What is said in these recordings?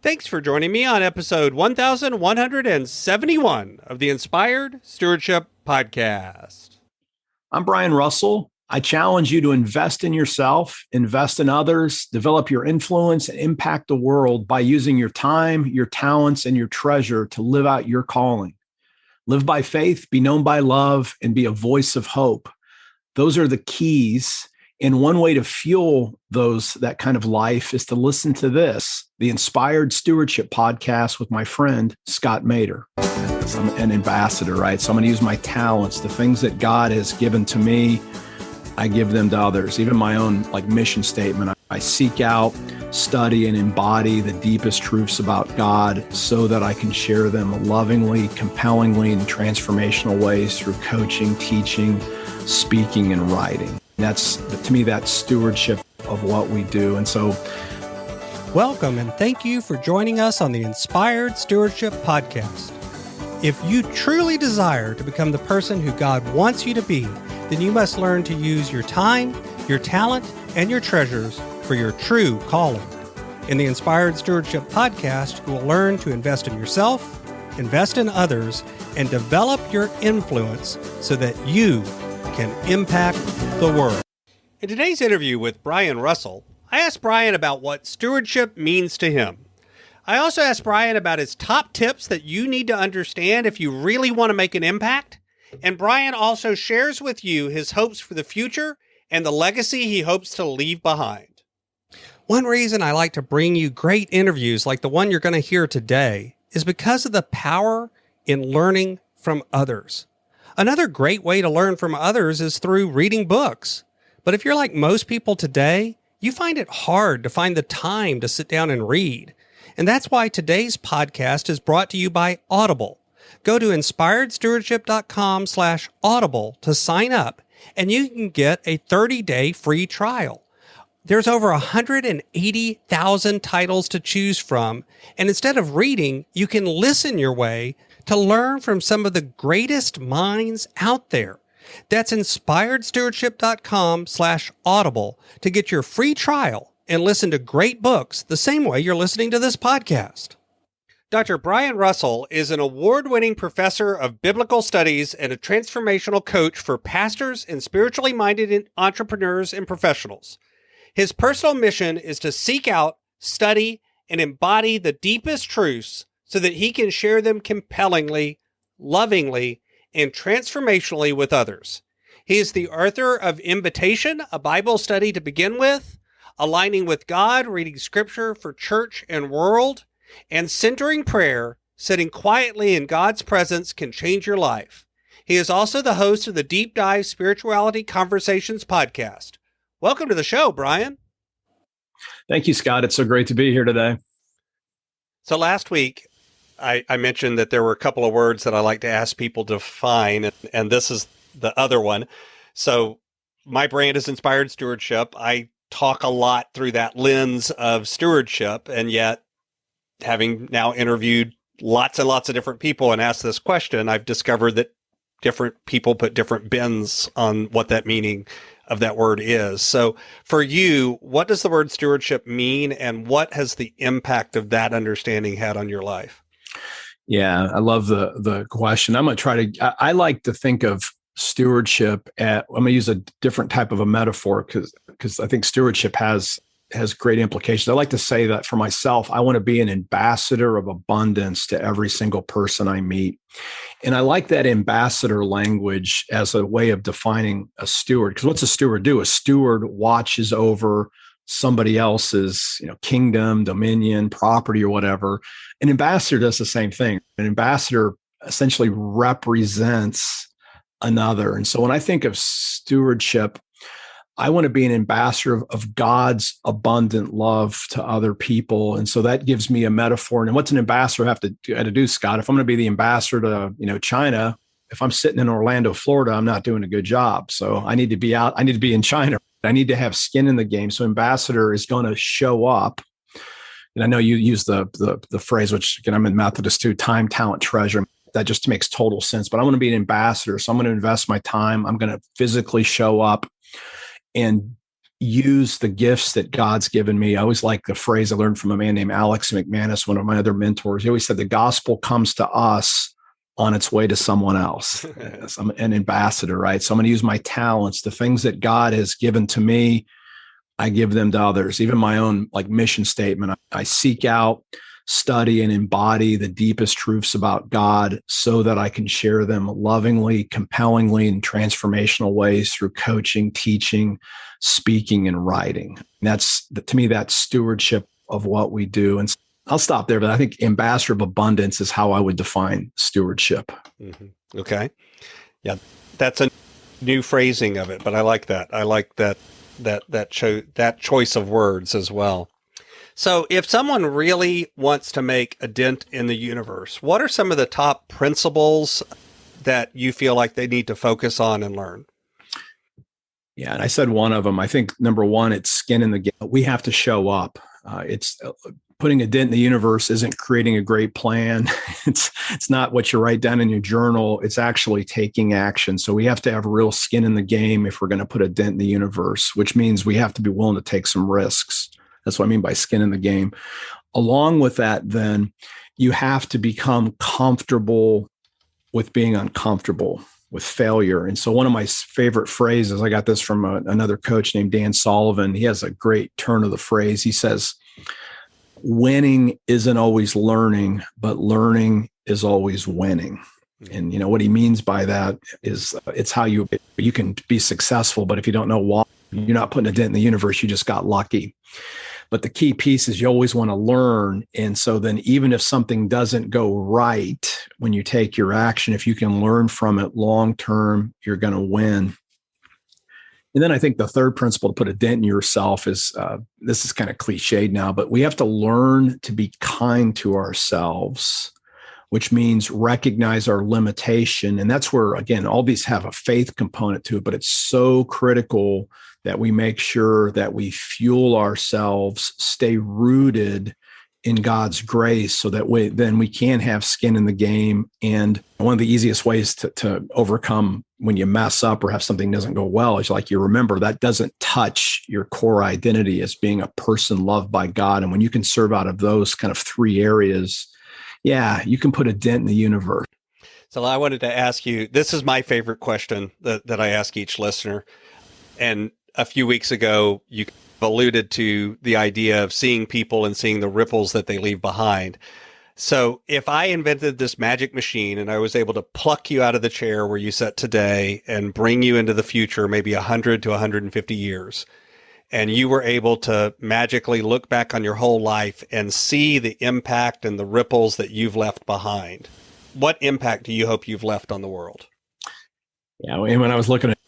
Thanks for joining me on episode 1171 of the Inspired Stewardship Podcast. I'm Brian Russell. I challenge you to invest in yourself, invest in others, develop your influence, and impact the world by using your time, your talents, and your treasure to live out your calling. Live by faith, be known by love, and be a voice of hope. Those are the keys. And one way to fuel that kind of life is to listen to this, the Inspired Stewardship Podcast with my friend, Scott Mater. I'm an ambassador, right? So I'm going to use my talents, the things that God has given to me, I give them to others. Even my own mission statement, I seek out, study, and embody the deepest truths about God so that I can share them lovingly, compellingly, in transformational ways through coaching, teaching, speaking, and writing. To me, that's stewardship of what we do. And so, welcome and thank you for joining us on the Inspired Stewardship Podcast. If you truly desire to become the person who God wants you to be, then you must learn to use your time, your talent, and your treasures for your true calling. In the Inspired Stewardship Podcast, you will learn to invest in yourself, invest in others, and develop your influence so that you can impact the world. In today's interview with Brian Russell, I asked Brian about what stewardship means to him. I also asked Brian about his top tips that you need to understand if you really want to make an impact. And Brian also shares with you his hopes for the future and the legacy he hopes to leave behind. One reason I like to bring you great interviews like the one you're going to hear today is because of the power in learning from others. Another great way to learn from others is through reading books. But if you're like most people today, you find it hard to find the time to sit down and read. And that's why today's podcast is brought to you by Audible. Go to inspiredstewardship.com/audible to sign up, and you can get a 30-day free trial. There's over 180,000 titles to choose from, and instead of reading, you can listen your way to learn from some of the greatest minds out there. That's inspiredstewardship.com/audible to get your free trial and listen to great books the same way you're listening to this podcast. Dr. Brian Russell is an award-winning professor of biblical studies and a transformational coach for pastors and spiritually minded entrepreneurs and professionals. His personal mission is to seek out, study, and embody the deepest truths so that he can share them compellingly, lovingly, and transformationally with others. He is the author of Invitation, a Bible study to begin with, Aligning with God, reading scripture for church and world, and Centering Prayer, sitting quietly in God's presence can change your life. He is also the host of the Deep Dive Spirituality Conversations podcast. Welcome to the show, Brian. Thank you, Scott. It's so great to be here today. So last week, I mentioned that there were a couple of words that I like to ask people to define, and this is the other one. So my brand is Inspired Stewardship. I talk a lot through that lens of stewardship, and yet having now interviewed lots and lots of different people and asked this question, I've discovered that different people put different bends on what that meaning of that word is. So for you, what does the word stewardship mean, and what has the impact of that understanding had on your life? Yeah, I love the question. I'm going to I like to think of stewardship I'm going to use a different type of a metaphor because I think stewardship has great implications. I like to say that for myself, I want to be an ambassador of abundance to every single person I meet. And I like that ambassador language as a way of defining a steward. Because what's a steward do? A steward watches over somebody else's, kingdom, dominion, property, or whatever. An ambassador does the same thing. An ambassador essentially represents another. And so when I think of stewardship, I want to be an ambassador of God's abundant love to other people. And so that gives me a metaphor. And what's an ambassador have to do, Scott? If I'm going to be the ambassador to, China, if I'm sitting in Orlando, Florida, I'm not doing a good job. So I need to be out. I need to be in China. I need to have skin in the game. So ambassador is going to show up. And I know you use the phrase, which again, I'm in Methodist too, time, talent, treasure. That just makes total sense. But I want to be an ambassador. So I'm going to invest my time. I'm going to physically show up and use the gifts that God's given me. I always like the phrase I learned from a man named Alex McManus, one of my other mentors. He always said the gospel comes to us on its way to someone else. I'm an ambassador, right? So I'm going to use my talents, the things that God has given to me, I give them to others. Even my own like mission statement, I seek out, study, and embody the deepest truths about God so that I can share them lovingly, compellingly, in transformational ways through coaching, teaching, speaking, and writing. And to me, that's stewardship of what we do. And I'll stop there, but I think ambassador of abundance is how I would define stewardship. Mm-hmm. Okay. Yeah, that's a new phrasing of it, but I like that. I like that choice of words as well. So if someone really wants to make a dent in the universe, what are some of the top principles that you feel like they need to focus on and learn? Yeah, and I said one of them. I think number one, it's skin in the game. We have to show up. It's putting a dent in the universe isn't creating a great plan. It's not what you write down in your journal. It's actually taking action. So we have to have real skin in the game if we're going to put a dent in the universe, which means we have to be willing to take some risks. That's what I mean by skin in the game. Along with that, then, you have to become comfortable with being uncomfortable, with failure. And so one of my favorite phrases, I got this from another coach named Dan Sullivan. He has a great turn of the phrase. He says, winning isn't always learning, but learning is always winning. And what he means by that is it's how you can be successful, but if you don't know why, you're not putting a dent in the universe, you just got lucky. But the key piece is you always want to learn. And so then even if something doesn't go right when you take your action, if you can learn from it long-term, you're going to win. And then I think the third principle to put a dent in yourself is, this is kind of cliched now, but we have to learn to be kind to ourselves, which means recognize our limitation. And that's where, again, all these have a faith component to it, but it's so critical that we make sure that we fuel ourselves, stay rooted in God's grace so that we can have skin in the game. And one of the easiest ways to overcome when you mess up or have something doesn't go well is like you remember that doesn't touch your core identity as being a person loved by God. And when you can serve out of those kind of three areas, yeah, you can put a dent in the universe. So I wanted to ask you, this is my favorite question that I ask each listener. And a few weeks ago, you alluded to the idea of seeing people and seeing the ripples that they leave behind. So if I invented this magic machine and I was able to pluck you out of the chair where you sit today and bring you into the future, maybe 100 to 150 years, and you were able to magically look back on your whole life and see the impact and the ripples that you've left behind, what impact do you hope you've left on the world? Yeah, and when I was looking at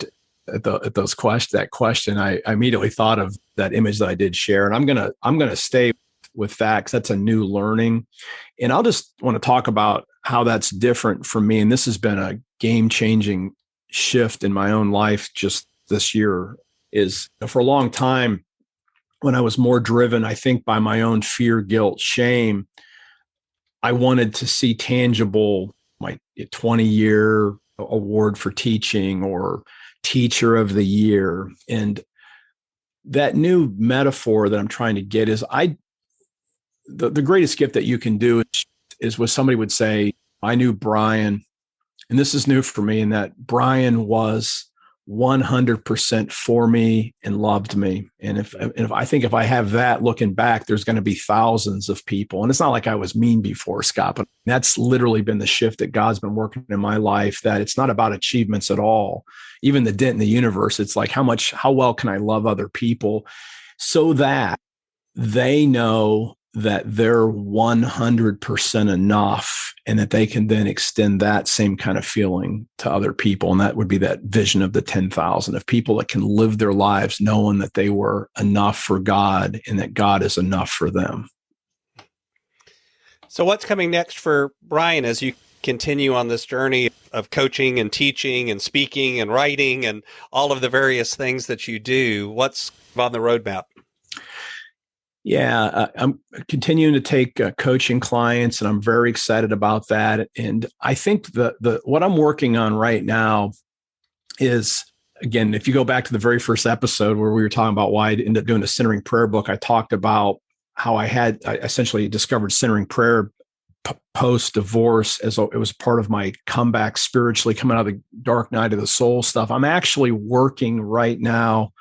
that question, I immediately thought of that image that I did share, and I'm gonna stay with that because that's a new learning, and I'll just want to talk about how that's different for me. And this has been a game-changing shift in my own life just this year. Is for a long time when I was more driven, I think, by my own fear, guilt, shame, I wanted to see tangible, my 20-year award for teaching or teacher of the year. And that new metaphor that I'm trying to get is the greatest gift that you can do is when somebody would say, I knew Brian, and this is new for me, in that Brian was 100% for me and loved me. And if I think if I have that looking back, there's going to be thousands of people. And it's not like I was mean before, Scott, but that's literally been the shift that God's been working in my life, that it's not about achievements at all. Even the dent in the universe, it's like how well can I love other people so that they know that they're 100% enough and that they can then extend that same kind of feeling to other people. And that would be that vision of the 10,000 of people that can live their lives knowing that they were enough for God and that God is enough for them. So what's coming next for Brian as you continue on this journey of coaching and teaching and speaking and writing and all of the various things that you do? What's on the roadmap? Yeah, I'm continuing to take coaching clients, and I'm very excited about that. And I think the what I'm working on right now is again, if you go back to the very first episode where we were talking about why I ended up doing a centering prayer book, I talked about how I essentially discovered centering prayer post-divorce as it was part of my comeback spiritually, coming out of the dark night of the soul stuff. I'm actually working right now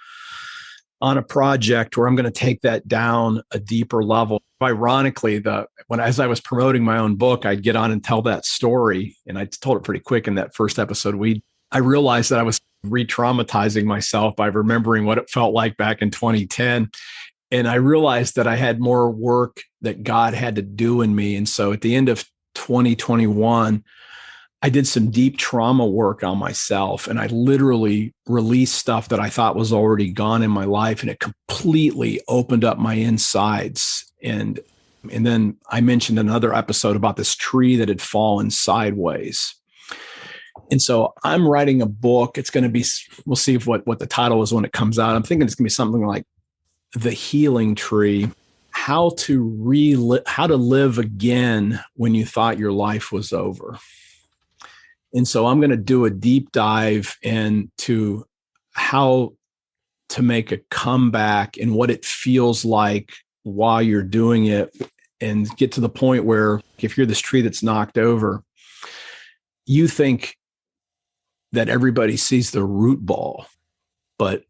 on a project where I'm going to take that down a deeper level. Ironically, as I was promoting my own book, I'd get on and tell that story, and I told it pretty quick in that first episode. I realized that I was re-traumatizing myself by remembering what it felt like back in 2010. And I realized that I had more work that God had to do in me. And so at the end of 2021, I did some deep trauma work on myself, and I literally released stuff that I thought was already gone in my life, and it completely opened up my insides. And then I mentioned another episode about this tree that had fallen sideways. And so I'm writing a book. It's going to be, we'll see what the title is when it comes out. I'm thinking it's going to be something like The Healing Tree, how to live again when you thought your life was over. And so I'm going to do a deep dive into how to make a comeback and what it feels like while you're doing it, and get to the point where if you're this tree that's knocked over, you think that everybody sees the root ball, but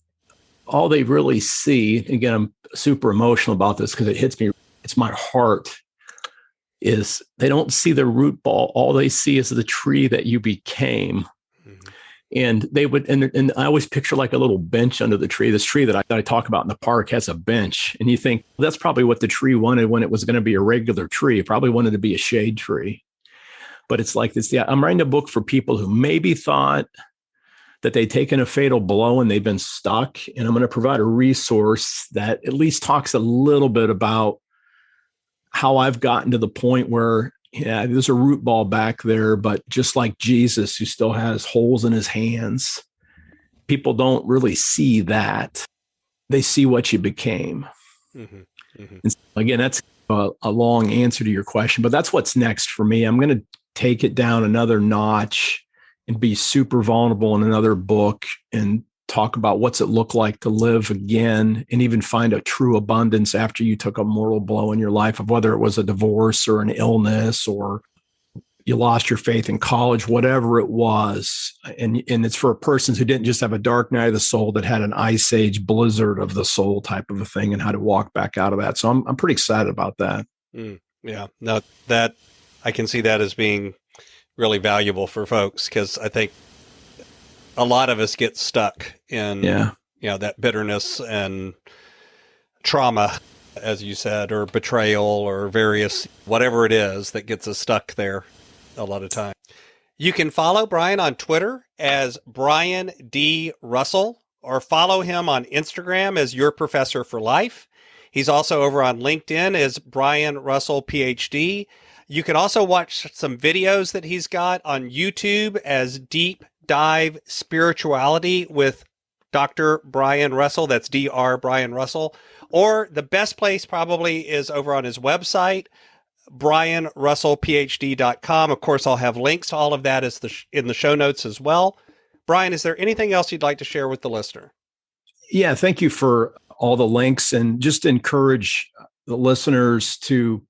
all they really see, again, I'm super emotional about this because it hits me, it's my heart, is they don't see the root ball. All they see is the tree that you became. Mm-hmm. And they would, and I always picture like a little bench under the tree. This tree that I talk about in the park has a bench. And you think, well, that's probably what the tree wanted when it was going to be a regular tree. It probably wanted to be a shade tree. But it's like this. Yeah, I'm writing a book for people who maybe thought that they'd taken a fatal blow and they've been stuck. And I'm going to provide a resource that at least talks a little bit about how I've gotten to the point where, yeah, there's a root ball back there, but just like Jesus, who still has holes in his hands, people don't really see that. They see what you became. Mm-hmm. Mm-hmm. And again, that's a long answer to your question, but that's what's next for me. I'm going to take it down another notch and be super vulnerable in another book and talk about what's it look like to live again and even find a true abundance after you took a mortal blow in your life, of whether it was a divorce or an illness or you lost your faith in college, whatever it was. And it's for persons who didn't just have a dark night of the soul, that had an ice age blizzard of the soul type of a thing, and how to walk back out of that. So I'm pretty excited about that. Yeah, no, that I can see that as being really valuable for folks, because I think a lot of us get stuck in, that bitterness and trauma, as you said, or betrayal, or various, whatever it is that gets us stuck there a lot of time. You can follow Brian on Twitter as Brian D. Russell, or follow him on Instagram as Your Professor for Life. He's also over on LinkedIn as Brian Russell, PhD. You can also watch some videos that he's got on YouTube as Deep Dive Spirituality with Dr. Brian Russell. That's Dr. Brian Russell. Or the best place probably is over on his website, brianrussellphd.com. Of course, I'll have links to all of that in the show notes as well. Brian, is there anything else you'd like to share with the listener? Yeah, thank you for all the links, and just encourage the listeners to,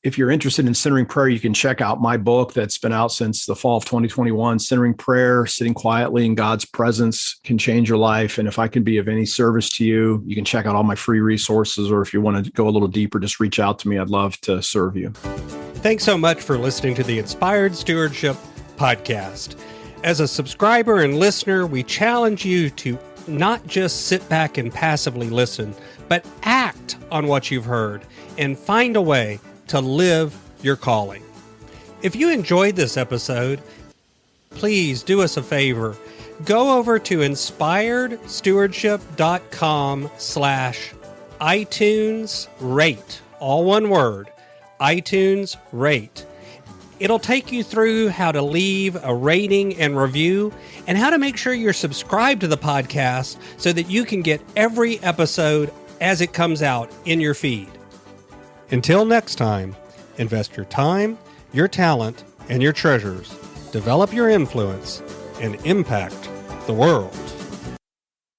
if you're interested in centering prayer, you can check out my book that's been out since the fall of 2021, Centering Prayer, Sitting Quietly in God's Presence Can Change Your Life. And if I can be of any service to you, you can check out all my free resources, or if you want to go a little deeper, just reach out to me. I'd love to serve you. Thanks so much for listening to the Inspired Stewardship Podcast. As a subscriber and listener, we challenge you to not just sit back and passively listen, but act on what you've heard and find a way to live your calling. If you enjoyed this episode, please do us a favor. Go over to inspiredstewardship.com/iTunes rate, all one word, iTunes rate. It'll take you through how to leave a rating and review, and how to make sure you're subscribed to the podcast so that you can get every episode as it comes out in your feed. Until next time, invest your time, your talent, and your treasures. Develop your influence and impact the world.